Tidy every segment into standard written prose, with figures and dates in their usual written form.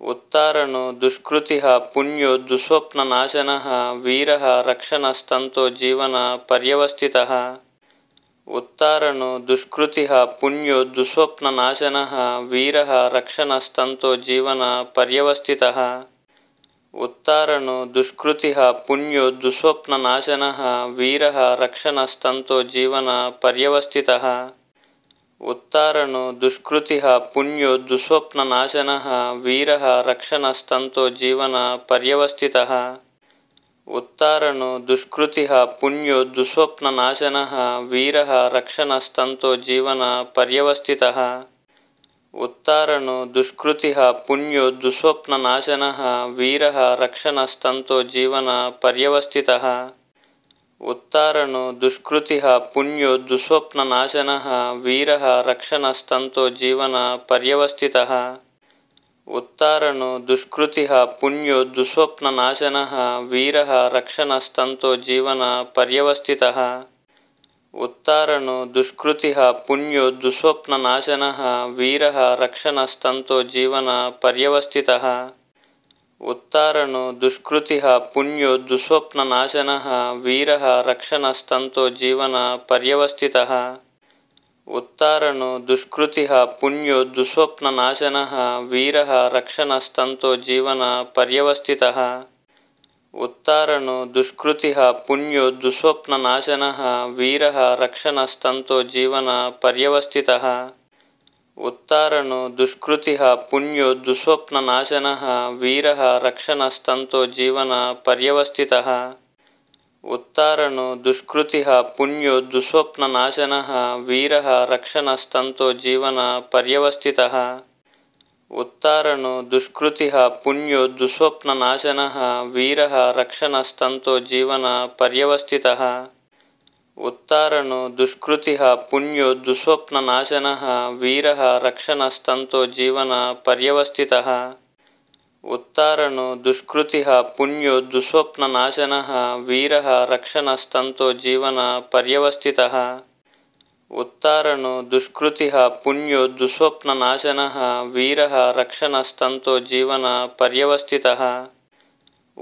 उत्तारणो दुष्कृतिः पुण्यो दुःस्वप्ननाशनः वीरः रक्षणस्तन्तो जीवन पर्यवस्थितः उत्तारणो दुष्कृतिः पुण्यो दुःस्वप्ननाशनः वीरः रक्षणस्तन्तो जीवन पर्यवस्थितः उत्तारणो दुष्कृतिः पुण्यो दुःस्वप्ननाशनः वीरः रक्षणस्तन्तो जीवन पर्यवस्थितः उत्तारणो दुष्कृतिः पुण्यो दुःस्वप्ननाशनः वीरः रक्षणस्तन्तो जीवन पर्यवस्थितः उत्तारणो दुष्कृतिः पुण्यो दुःस्वप्ननाशनः वीरः रक्षणस्तन्तो जीवन पर्यवस्थितः उत्तारणो दुष्कृतिः पुण्यो दुःस्वप्ननाशनः वीरः रक्षणस्तन्तो जीवन पर्यवस्थितः उत्तारणो दुष्कृतिः पुण्यो दुःस्वप्ननाशनः वीरः रक्षणस्तन्तो जीवन पर्यवस्थितः उत्तारणो दुष्कृतिः पुण्यो दुःस्वप्ननाशनः वीरः रक्षणस्तन्तो जीवन पर्यवस्थितः उत्तारणो दुष्कृतिः पुण्यो दुःस्वप्ननाशनः वीरः रक्षणस्तन्तो जीवन पर्यवस्थितः उत्तारणो दुष्कृतिः पुण्यो दुःस्वप्ननाशनः वीरः रक्षणस्तन्तो जीवन पर्यवस्थितः उत्तारणो दुष्कृतिः पुण्यो दुःस्वप्ननाशनः वीरः रक्षणस्तन्तो जीवन पर्यवस्थितः उत्तारणो दुष्कृतिः पुण्यो दुःस्वप्ननाशनः वीरः रक्षणस्तन्तो जीवन पर्यवस्थितः उत्तारणो दुष्कृतिः पुण्यो दुःस्वप्ननाशनः वीरः रक्षणस्तन्तो जीवन पर्यवस्थितः उत्तारणो दुष्कृतिः पुण्यो दुःस्वप्ननाशनः वीरः रक्षणस्तन्तो जीवन पर्यवस्थितः उत्तारणो दुष्कृतिः पुण्यो दुःस्वप्ननाशनः वीरः रक्षणस्तन्तो जीवन पर्यवस्थितः उत्तारणो दुष्कृतिः पुण्यो दुःस्वप्ननाशनः वीरः रक्षणस्तन्तो जीवन पर्यवस्थितः उत्तारणो दुष्कृतिः पुण्यो दुःस्वप्ननाशनः वीरः रक्षणस्तन्तो जीवन पर्यवस्थितः उत्तारणो दुष्कृतिः पुण्यो दुःस्वप्ननाशनः वीरः रक्षणस्तन्तो जीवन पर्यवस्थितः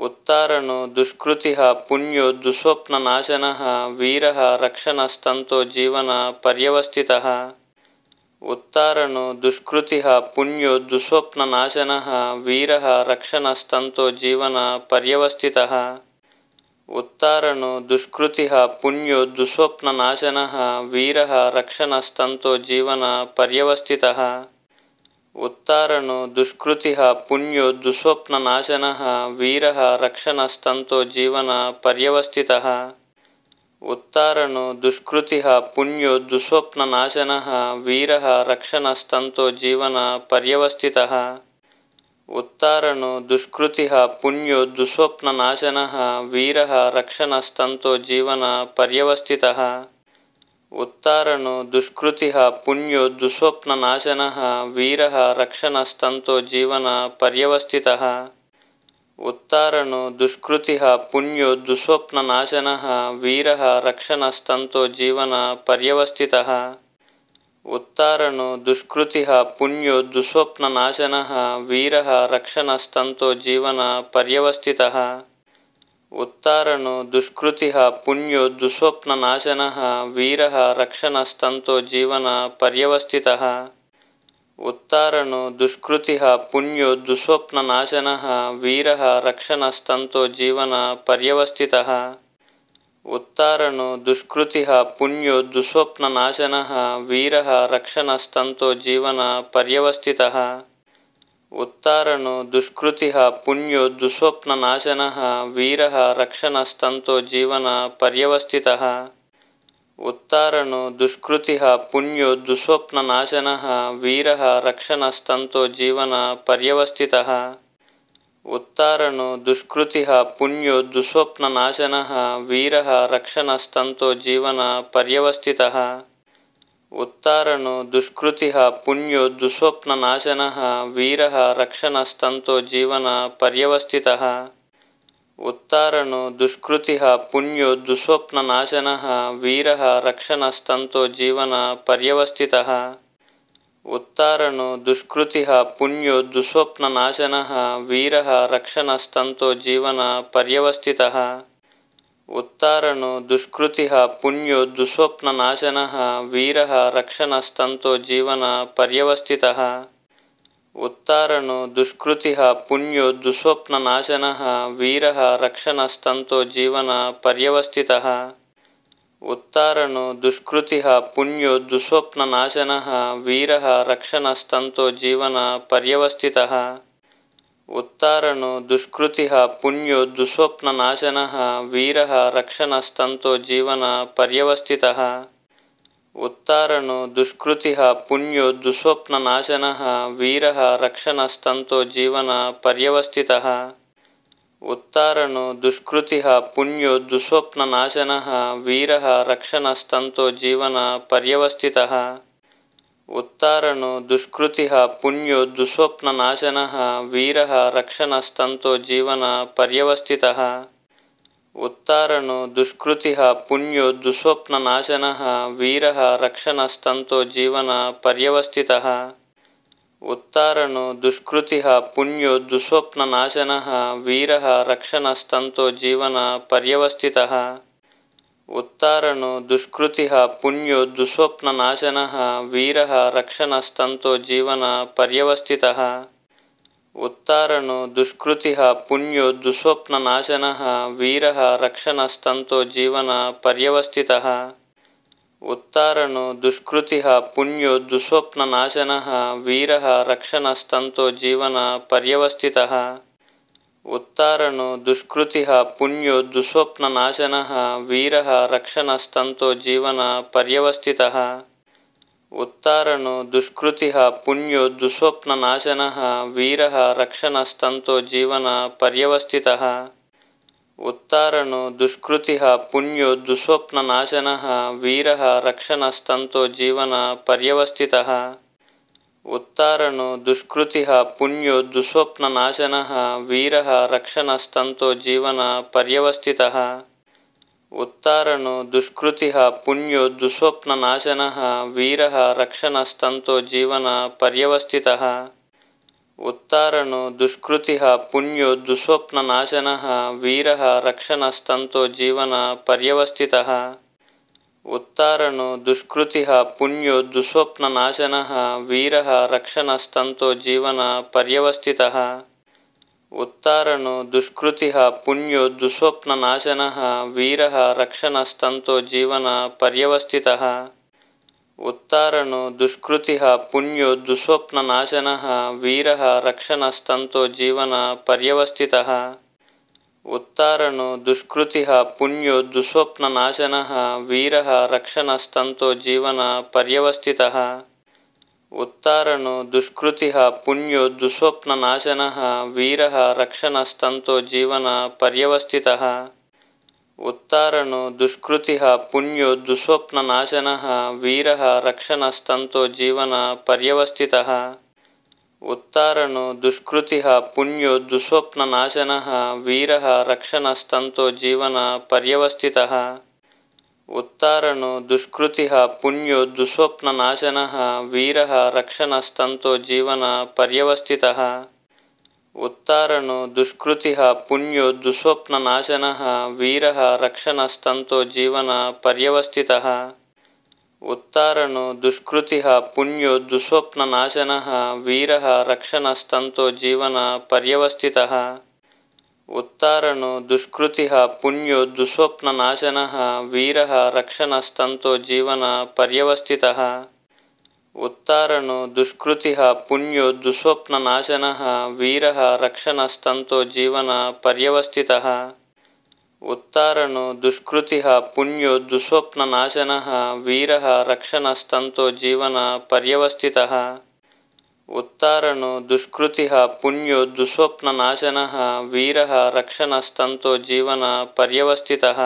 उत्तारणो दुष्कृतिः पुण्यो दुःस्वप्ननाशनः वीरः रक्षणस्तन्तो जीवन पर्यवस्थितः उत्तारणो दुष्कृतिः पुण्यो दुःस्वप्ननाशनः वीरः रक्षणस्तन्तो जीवन पर्यवस्थितः उत्तारणो दुष्कृतिः पुण्यो दुःस्वप्ननाशनः वीरः रक्षणस्तन्तो जीवन पर्यवस्थितः उत्तारणो दुष्कृतिः पुण्यो दुःस्वप्ननाशनः वीरः रक्षणस्तन्तो जीवन पर्यवस्थितः उत्तारणो दुष्कृतिः पुण्यो दुःस्वप्ननाशनः वीरः रक्षणस्तन्तो जीवन पर्यवस्थितः उत्तारणो दुष्कृतिः पुण्यो दुःस्वप्ननाशनः वीरः रक्षणस्तन्तो जीवन पर्यवस्थितः उत्तारणो दुष्कृतिः पुण्यो दुःस्वप्ननाशनः वीरः रक्षणस्तन्तो जीवन पर्यवस्थितः उत्तारणो दुष्कृतिः पुण्यो दुःस्वप्ननाशनः वीरः रक्षणस्तन्तो जीवन पर्यवस्थितः उत्तारणो दुष्कृतिः पुण्यो दुःस्वप्ननाशनः वीरः रक्षणस्तन्तो जीवन पर्यवस्थितः उत्तारणो दुष्कृतिः पुण्यो दुःस्वप्ननाशनः वीरः रक्षणस्तन्तो जीवन पर्यवस्थितः उत्तारणो दुष्कृतिः पुण्यो दुःस्वप्ननाशनः वीरः रक्षणस्तन्तो जीवन पर्यवस्थितः उत्तारणो दुष्कृतिः पुण्यो दुःस्वप्ननाशनः वीरः रक्षणस्तन्तो जीवन पर्यवस्थितः उत्तारणो दुष्कृतिः पुण्यो दुःस्वप्ननाशनः वीरः रक्षणस्तन्तो जीवन पर्यवस्थितः उत्तारणो दुष्कृतिः पुण्यो दुःस्वप्ननाशनः वीरः रक्षणस्तन्तो जीवन पर्यवस्थितः उत्तारणो दुष्कृतिः पुण्यो दुःस्वप्ननाशनः वीरः रक्षणस्तन्तो जीवन पर्यवस्थितः उत्तारणो दुष्कृतिः पुण्यो दुःस्वप्ननाशनः वीरः रक्षणस्तन्तो जीवन पर्यवस्थितः उत्तारणो दुष्कृतिः पुण्यो दुःस्वप्ननाशनः वीरः रक्षणस्तन्तो जीवन पर्यवस्थितः उत्तारणो दुष्कृतिः पुण्यो दुःस्वप्ननाशनः वीरः रक्षणस्तन्तो जीवन पर्यवस्थितः उत्तारणो दुष्कृतिः पुण्यो दुःस्वप्ननाशनः वीरः रक्षणस्तन्तो जीवन पर्यवस्थितः उत्तारणो दुष्कृतिः पुण्यो दुःस्वप्ननाशनः वीरः रक्षणस्तन्तो जीवन पर्यवस्थितः उत्तारणो दुष्कृतिः पुण्यो दुःस्वप्ननाशनः वीरः रक्षणस्तन्तो जीवन पर्यवस्थितः उत्तारणो दुष्कृतिः पुण्यो दुःस्वप्ननाशनः वीरः रक्षणस्तन्तो जीवन पर्यवस्थितः उत्तारणो दुष्कृतिः पुण्यो दुःस्वप्ननाशनः वीरः रक्षणस्तन्तो जीवन पर्यवस्थितः उत्तारणो दुष्कृतिः पुण्यो दुःस्वप्ननाशनः वीरः रक्षणस्तन्तो जीवन पर्यवस्थितः उत्तारणो दुष्कृतिः पुण्यो दुःस्वप्ननाशनः वीरः रक्षणस्तन्तो जीवन पर्यवस्थितः उत्तारणो दुष्कृतिः पुण्यो दुःस्वप्ननाशनः वीरः रक्षणस्तन्तो जीवन पर्यवस्थितः उत्तारणो दुष्कृतिः पुण्यो दुःस्वप्ननाशनः वीरः रक्षणस्तन्तो जीवन पर्यवस्थितः उत्तारणो दुष्कृतिः पुण्यो दुःस्वप्ननाशनः वीरः रक्षणस्तन्तो जीवन पर्यवस्थितः उत्तारणो दुष्कृतिः पुण्यो दुःस्वप्ननाशनः वीरः रक्षणस्तन्तो जीवन पर्यवस्थितः उत्तारणो दुष्कृतिः पुण्यो दुःस्वप्ननाशनः वीरः रक्षणस्तन्तो जीवन पर्यवस्थितः उत्तारणो दुष्कृतिः पुण्यो दुःस्वप्ननाशनः वीरः रक्षणस्तन्तो जीवन पर्यवस्थितः उत्तारणो दुष्कृतिः पुण्यो दुःस्वप्ननाशनः वीरः रक्षणस्तन्तो जीवन पर्यवस्थितः उत्तारणो दुष्कृतिः पुण्यो दुःस्वप्ननाशनः वीरः रक्षणस्तन्तो जीवन पर्यवस्थितः उत्तारणो दुष्कृतिः पुण्यो दुःस्वप्ननाशनः वीरः रक्षणस्तन्तो जीवन पर्यवस्थितः उत्तारणो दुष्कृतिः पुण्यो दुःस्वप्ननाशनः वीरः रक्षणस्तन्तो जीवन पर्यवस्थितः उत्तारणो दुष्कृतिः पुण्यो दुःस्वप्ननाशनः वीरः रक्षणस्तन्तो जीवन पर्यवस्थितः उत्तारणो दुष्कृतिः पुण्यो दुःस्वप्ननाशनः वीरः रक्षणस्तन्तो जीवन पर्यवस्थितः उत्तारणो दुष्कृतिः पुण्यो दुःस्वप्ननाशनः वीरः रक्षणस्तन्तो जीवन पर्यवस्थितः उत्तारणो दुष्कृतिः पुण्यो दुःस्वप्ननाशनः वीरः रक्षणस्तन्तो जीवन पर्यवस्थितः उत्तारणो दुष्कृतिः पुण्यो दुःस्वप्ननाशनः वीरः रक्षणस्तन्तो जीवन पर्यवस्थितः उत्तारणो दुष्कृतिः पुण्यो दुःस्वप्ननाशनः वीरः रक्षणस्तन्तो जीवन पर्यवस्थितः उत्तारणो दुष्कृतिः पुण्यो दुःस्वप्ननाशनः वीरः रक्षणस्तन्तो जीवन पर्यवस्थितः उत्तारणो दुष्कृतिः पुण्यो दुःस्वप्ननाशनः वीरः रक्षणस्तन्तो जीवन पर्यवस्थितः उत्तारणो दुष्कृतिः पुण्यो दुःस्वप्ननाशनः वीरः रक्षणस्तन्तो जीवन पर्यवस्थितः उत्तारणो दुष्कृतिः पुण्यो दुःस्वप्ननाशनः वीरः रक्षणस्तन्तो जीवन पर्यवस्थितः उत्तारणो दुष्कृतिः पुण्यो दुःस्वप्ननाशनः वीरः रक्षणस्तन्तो जीवन पर्यवस्थितः उत्तारणो दुष्कृतिः पुण्यो दुःस्वप्ननाशनः वीरः रक्षणस्तन्तो जीवन पर्यवस्थितः उत्तारणो दुष्कृतिः पुण्यो दुःस्वप्ननाशनः वीरः रक्षणस्तन्तो जीवन पर्यवस्थितः उत्तारणो दुष्कृतिः पुण्यो दुःस्वप्ननाशनः वीरः रक्षणस्तन्तो जीवन पर्यवस्थितः उत्तारणो दुष्कृतिः पुण्यो दुःस्वप्ननाशनः वीरः रक्षणस्तन्तो जीवन पर्यवस्थितः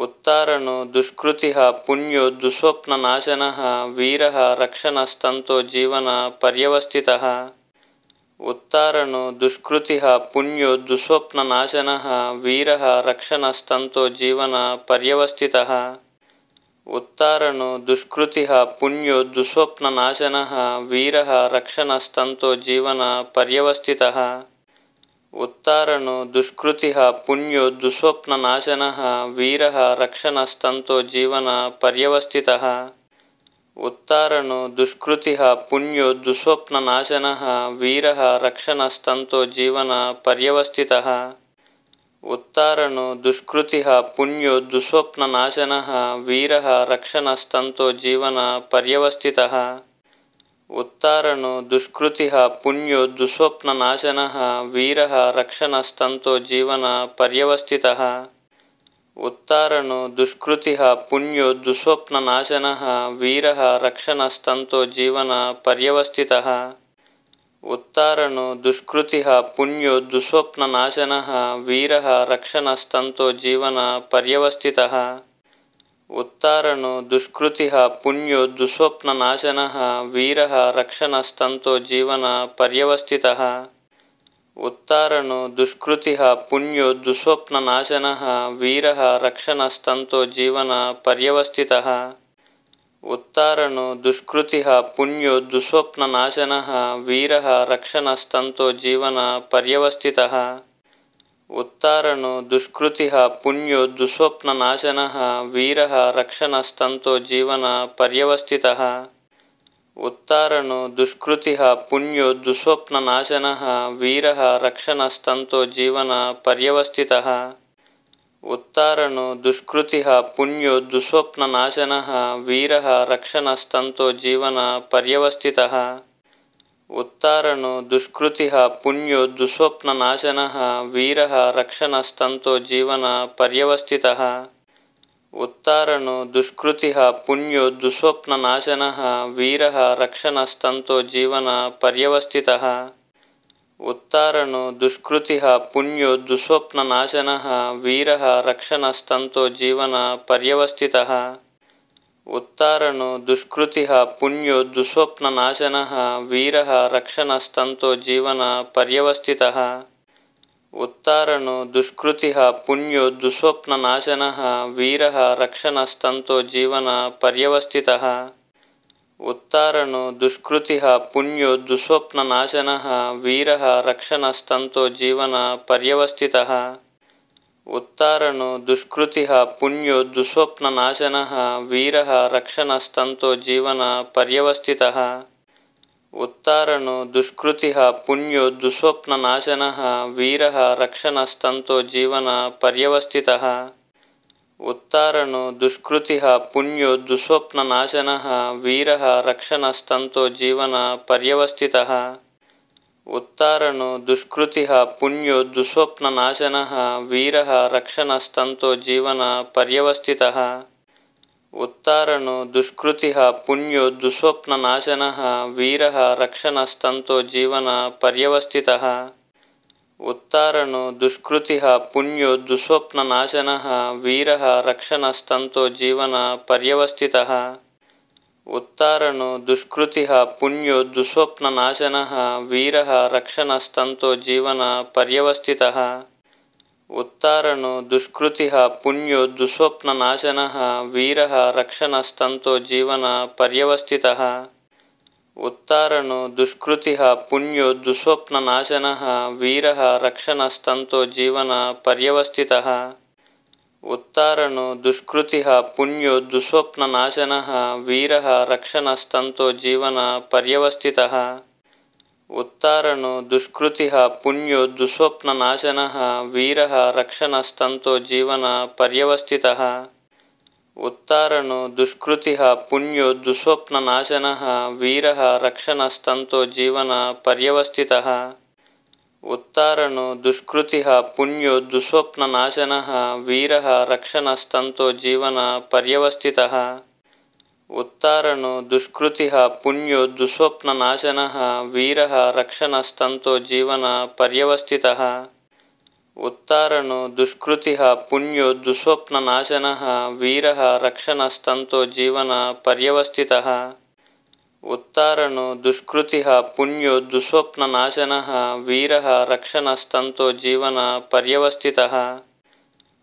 उत्तारणो दुष्कृतिः पुण्यो दुःस्वप्ननाशनः वीरः रक्षणस्तन्तो जीवन पर्यवस्थितः उत्तारणो दुष्कृतिः पुण्यो दुःस्वप्ननाशनः वीरः रक्षणस्तन्तो जीवन पर्यवस्थितः उत्तारणो दुष्कृतिः पुण्यो दुःस्वप्ननाशनः वीरः रक्षणस्तन्तो जीवन पर्यवस्थितः उत्तारणो दुष्कृतिः पुण्यो दुःस्वप्ननाशनः वीरः रक्षणस्तन्तो जीवन पर्यवस्थितः उत्तारणो दुष्कृतिः पुण्यो दुःस्वप्ननाशनः वीरः रक्षणस्तन्तो जीवन पर्यवस्थितः उत्तारणो दुष्कृतिः पुण्यो दुःस्वप्ननाशनः वीरः रक्षणस्तन्तो जीवन पर्यवस्थितः उत्तारणो दुष्कृतिः पुण्यो दुःस्वप्ननाशनः वीरः रक्षणस्तन्तो जीवन पर्यवस्थितः उत्तारणो दुष्कृतिः पुण्यो दुःस्वप्ननाशनः वीरः रक्षणस्तन्तो जीवन पर्यवस्थितः उत्तारणो दुष्कृतिः पुण्यो दुःस्वप्ननाशनः वीरः रक्षणस्तन्तो जीवन पर्यवस्थितः उत्तारणो दुष्कृतिः पुण्यो दुःस्वप्ननाशनः वीरः रक्षणस्तन्तो जीवन पर्यवस्थितः उत्तारणो दुष्कृतिः पुण्यो दुःस्वप्ननाशनः वीरः रक्षणस्तन्तो जीवन पर्यवस्थितः उत्तारणो दुष्कृतिः पुण्यो दुःस्वप्ननाशनः वीरः रक्षणस्तन्तो जीवन पर्यवस्थितः उत्तारणो दुष्कृतिः पुण्यो दुःस्वप्ननाशनः वीरः रक्षणस्तन्तो जीवन पर्यवस्थितः उत्तारणो दुष्कृतिः पुण्यो दुःस्वप्ननाशनः वीरः रक्षणस्तन्तो जीवन पर्यवस्थितः उत्तारणो दुष्कृतिः पुण्यो दुःस्वप्ननाशनः वीरः रक्षणस्तन्तो जीवन पर्यवस्थितः उत्तारणो दुष्कृतिः पुण्यो दुःस्वप्ननाशनः वीरः रक्षणस्तन्तो जीवन पर्यवस्थितः उत्तारणो दुष्कृतिः पुण्यो दुःस्वप्ननाशनः वीरः रक्षणस्तन्तो जीवन पर्यवस्थितः उत्तारणो दुष्कृतिः पुण्यो दुःस्वप्ननाशनः वीरः रक्षणस्तन्तो जीवन पर्यवस्थितः उत्तारणो दुष्कृतिः पुण्यो दुःस्वप्ननाशनः वीरः रक्षणस्तन्तो जीवन पर्यवस्थितः उत्तारणो दुष्कृतिः पुण्यो दुःस्वप्ननाशनः वीरः रक्षणस्तन्तो जीवन पर्यवस्थितः उत्तारणो दुष्कृतिः पुण्यो दुःस्वप्ननाशनः वीरः रक्षणस्तन्तो जीवन पर्यवस्थितः उत्तारणो दुष्कृतिः पुण्यो दुःस्वप्ननाशनः वीरः रक्षणस्तन्तो जीवन पर्यवस्थितः उत्तारणो दुष्कृतिः पुण्यो दुःस्वप्ननाशनः वीरः रक्षणस्तन्तो जीवन पर्यवस्थितः उत्तारणो दुष्कृतिः पुण्यो दुःस्वप्ननाशनः वीरः रक्षणस्तन्तो जीवन पर्यवस्थितः उत्तारणो दुष्कृतिः पुण्यो दुःस्वप्ननाशनः वीरः रक्षणस्तन्तो जीवन पर्यवस्थितः उत्तारणो दुष्कृतिः पुण्यो दुःस्वप्ननाशनः वीरः रक्षणस्तन्तो जीवन पर्यवस्थितः उत्तारणो दुष्कृतिः पुण्यो दुःस्वप्ननाशनः वीरः रक्षणस्तन्तो जीवन पर्यवस्थितः उत्तारणो दुष्कृतिः पुण्यो दुःस्वप्ननाशनः वीरः रक्षणस्तन्तो जीवन पर्यवस्थितः उत्तारणो दुष्कृतिः पुण्यो दुःस्वप्ननाशनः वीरः रक्षणस्तन्तो जीवन पर्यवस्थितः उत्तारणो दुष्कृतिः पुण्यो दुःस्वप्ननाशनः वीरः रक्षणस्तन्तो जीवन पर्यवस्थितः उत्तारणो दुष्कृतिः पुण्यो दुःस्वप्ननाशनः वीरः रक्षणस्तन्तो जीवन पर्यवस्थितः उत्तारणो दुष्कृतिः पुण्यो दुःस्वप्ननाशनः वीरः रक्षणस्तन्तो जीवन पर्यवस्थितः उत्तारणो दुष्कृतिः पुण्यो दुःस्वप्ननाशनः वीरः रक्षणस्तन्तो जीवन पर्यवस्थितः उत्तारणो दुष्कृतिः पुण्यो दुःस्वप्ननाशनः वीरः रक्षणस्तन्तो जीवन पर्यवस्थितः उत्तारणो दुष्कृतिः पुण्यो दुःस्वप्ननाशनः वीरः रक्षणस्तन्तो जीवन पर्यवस्थितः उत्तारणो दुष्कृतिः पुण्यो दुःस्वप्ननाशनः वीरः रक्षणस्तन्तो जीवन पर्यवस्थितः उत्तारणो दुष्कृतिः पुण्यो दुःस्वप्ननाशनः वीरः रक्षणस्तन्तो जीवन पर्यवस्थितः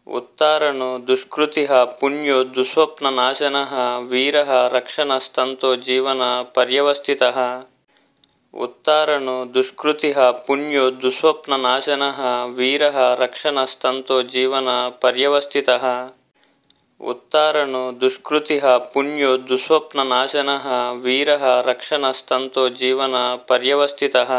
उत्तारणो दुष्कृतिः पुण्यो दुःस्वप्ननाशनः वीरः रक्षणस्तन्तो जीवनपर्यवस्थितः उत्तारणो दुष्कृतिः पुण्यो दुःस्वप्ननाशनः वीरः रक्षणस्तन्तो जीवनपर्यवस्थितः उत्तारणो दुष्कृतिः पुण्यो दुःस्वप्ननाशनः वीरः रक्षणस्तन्तो जीवनपर्यवस्थितः